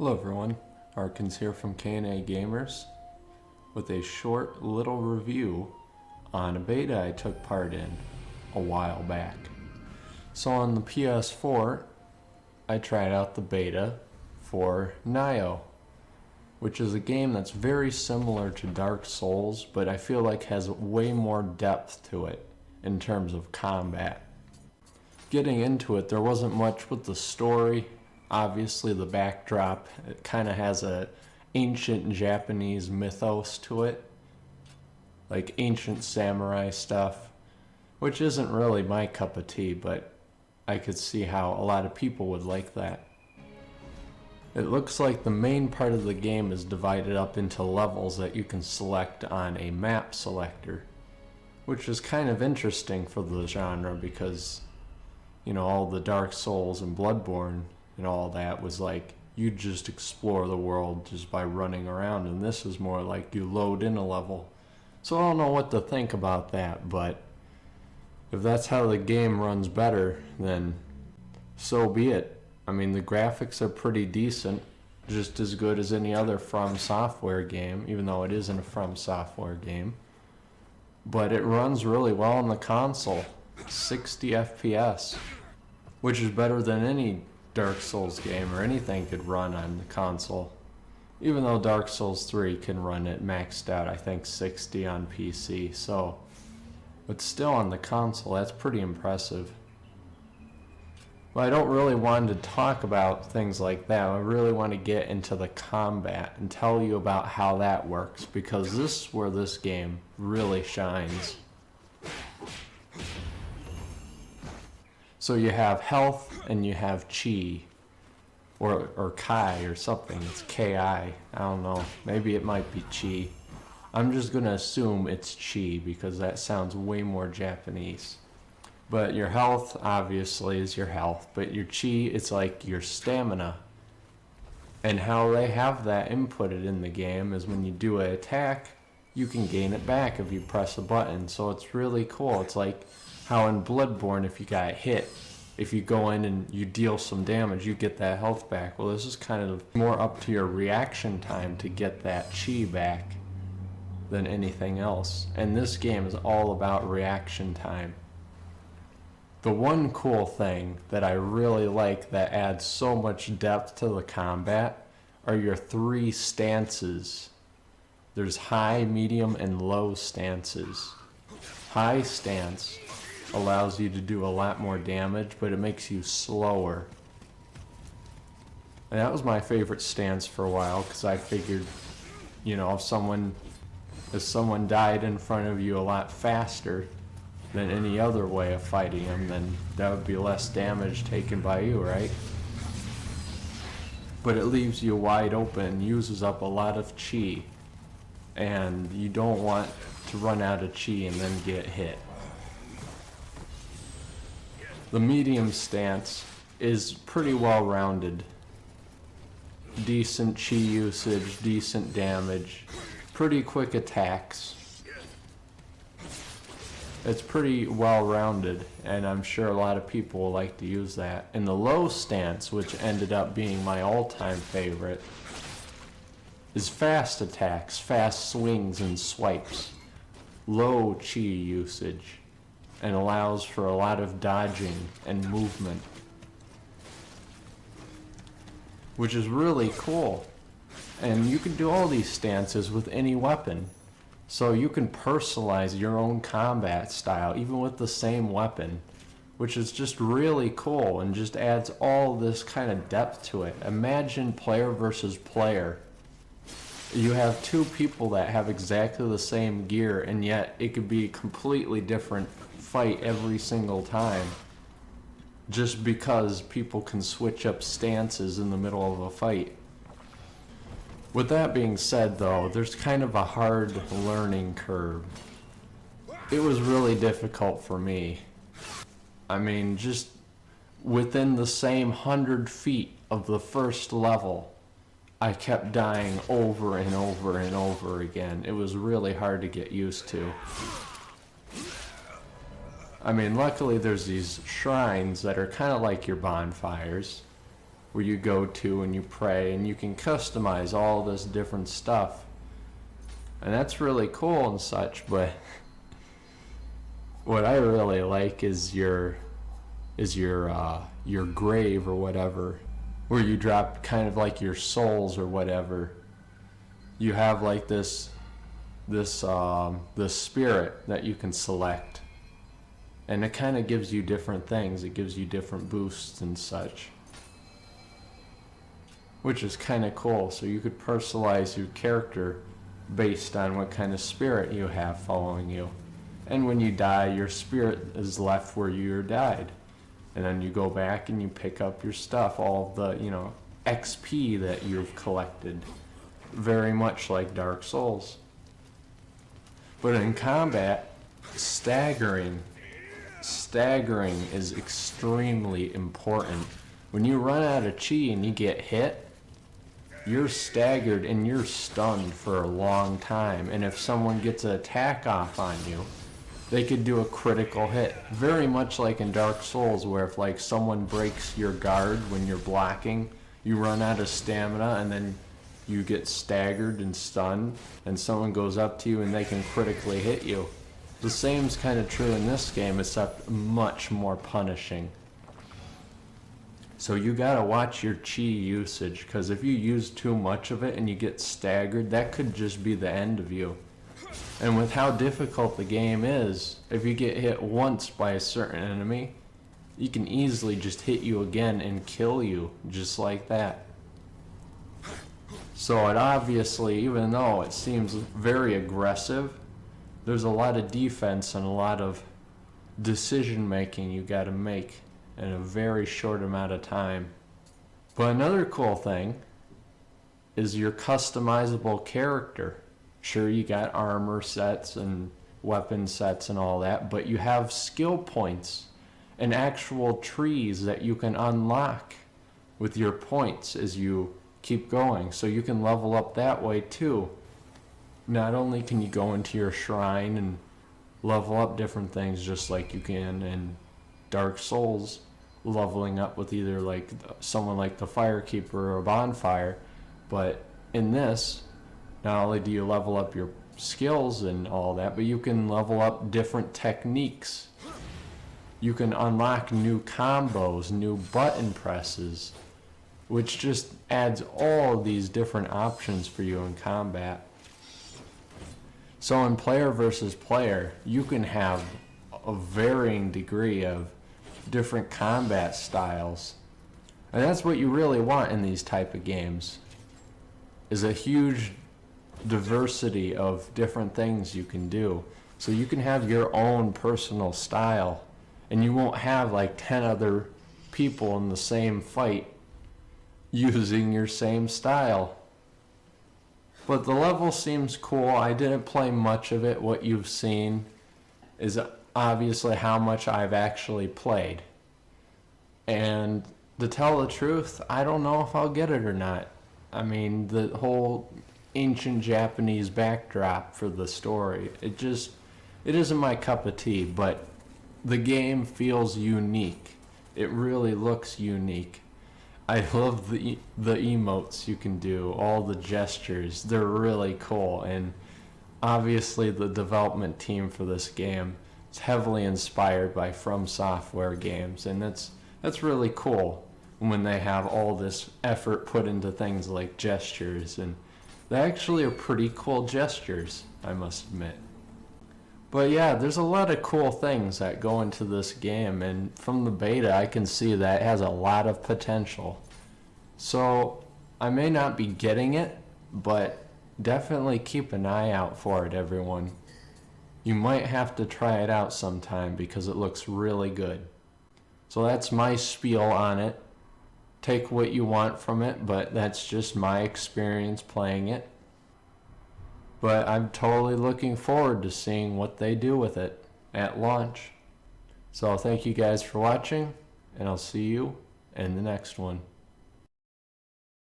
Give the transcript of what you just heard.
Hello everyone, Harkins here from K&AGamers with a short little review on a beta I took part in a while back. So on the PS4, I tried out the beta for Nioh, which is a game that's very similar to Dark Souls, but I feel like has way more depth to it in terms of combat. Getting into it, there wasn't much with the story. Obviously the backdrop, it kind of has a ancient Japanese mythos to it, like ancient samurai stuff, which isn't really my cup of tea, but I could see how a lot of people would like that. It looks like the main part of the game is divided up into levels that you can select on a map selector, which is kind of interesting for the genre because, you know, all the Dark Souls and Bloodborne and all that was like you just explore the world just by running around, and this is more like you load in a level. So I don't know what to think about that, but if that's how the game runs better, then so be it. I mean, the graphics are pretty decent, just as good as any other From Software game, even though it isn't a From Software game. But it runs really well on the console, 60 FPS, which is better than any Dark Souls game or anything could run on the console. Even though Dark Souls 3 can run it maxed out, I think 60 on PC, so, but still on the console, that's pretty impressive. But I don't really want to talk about things like that. I really want to get into the combat and tell you about how that works, because this is where this game really shines. So you have health and you have chi, or kai or something. It's K-I. I don't know. Maybe it might be chi. I'm just going to assume it's chi because that sounds way more Japanese. But your health obviously is your health, but your chi, it's like your stamina. And how they have that inputted in the game is when you do an attack, you can gain it back if you press a button. So it's really cool. It's like how in Bloodborne, if you got hit, if you go in and you deal some damage, you get that health back. Well, this is kind of more up to your reaction time to get that chi back than anything else. And this game is all about reaction time. The one cool thing that I really like that adds so much depth to the combat are your three stances. There's high, medium, and low stances. High stance allows you to do a lot more damage, but it makes you slower. And that was my favorite stance for a while, because I figured, you know, if someone died in front of you a lot faster than any other way of fighting them, then that would be less damage taken by you, right? But it leaves you wide open, uses up a lot of chi, and you don't want to run out of chi and then get hit. The medium stance is pretty well rounded. Decent chi usage, decent damage, pretty quick attacks. It's pretty well rounded, and I'm sure a lot of people will like to use that. And the low stance, which ended up being my all-time favorite, is fast attacks, fast swings and swipes, low chi usage, and allows for a lot of dodging and movement, which is really cool. And you can do all these stances with any weapon, so you can personalize your own combat style even with the same weapon, which is just really cool and just adds all this kind of depth to it. Imagine player versus player. You have two people that have exactly the same gear, and yet it could be a completely different fight every single time, just because people can switch up stances in the middle of a fight. With that being said, though, there's kind of a hard learning curve. It was really difficult for me. I mean, just within the same 100 feet of the first level, I kept dying over and over and over again. It was really hard to get used to. I mean, luckily there's these shrines that are kind of like your bonfires, where you go to and you pray, and you can customize all this different stuff. And that's really cool and such, but what I really like is your grave or whatever, where you drop kind of like your souls or whatever. You have like this spirit that you can select, and it kind of gives you different things. It gives you different boosts and such, which is kind of cool. So you could personalize your character based on what kind of spirit you have following you. And when you die, your spirit is left where you died. And then you go back and you pick up your stuff, all the, XP that you've collected. Very much like Dark Souls. But in combat, staggering is extremely important. When you run out of chi and you get hit, you're staggered and you're stunned for a long time. And if someone gets an attack off on you, they could do a critical hit. Very much like in Dark Souls, where if like someone breaks your guard when you're blocking, you run out of stamina and then you get staggered and stunned, and someone goes up to you and they can critically hit you. The same's kind of true in this game, except much more punishing. So you gotta watch your chi usage, because if you use too much of it and you get staggered, that could just be the end of you. And with how difficult the game is, if you get hit once by a certain enemy, you can easily just hit you again and kill you, just like that. So it obviously, even though it seems very aggressive, there's a lot of defense and a lot of decision making you gotta make in a very short amount of time. But another cool thing is your customizable character. Sure, you got armor sets and weapon sets and all that, but you have skill points and actual trees that you can unlock with your points as you keep going. So you can level up that way too. Not only can you go into your shrine and level up different things just like you can in Dark Souls, leveling up with either like someone like the Firekeeper or a bonfire, but in this, not only do you level up your skills and all that, but you can level up different techniques. You can unlock new combos, new button presses, which just adds all these different options for you in combat. So in player versus player, you can have a varying degree of different combat styles. And that's what you really want in these type of games, is a huge diversity of different things you can do. So you can have your own personal style, and you won't have like 10 other people in the same fight using your same style. But the level seems cool. I didn't play much of it. What you've seen is obviously how much I've actually played. And to tell the truth, I don't know if I'll get it or not. I mean, the whole ancient Japanese backdrop for the story, it isn't my cup of tea, but the game feels unique. It really looks unique. I love the emotes you can do, all the gestures. They're really cool, and obviously the development team for this game is heavily inspired by From Software games, and that's really cool when they have all this effort put into things like gestures, and they actually are pretty cool gestures, I must admit. But yeah, there's a lot of cool things that go into this game, and from the beta I can see that it has a lot of potential. So I may not be getting it, but definitely keep an eye out for it, everyone. You might have to try it out sometime because it looks really good. So that's my spiel on it. Take what you want from it, but that's just my experience playing it. But I'm totally looking forward to seeing what they do with it at launch. So thank you guys for watching, and I'll see you in the next one.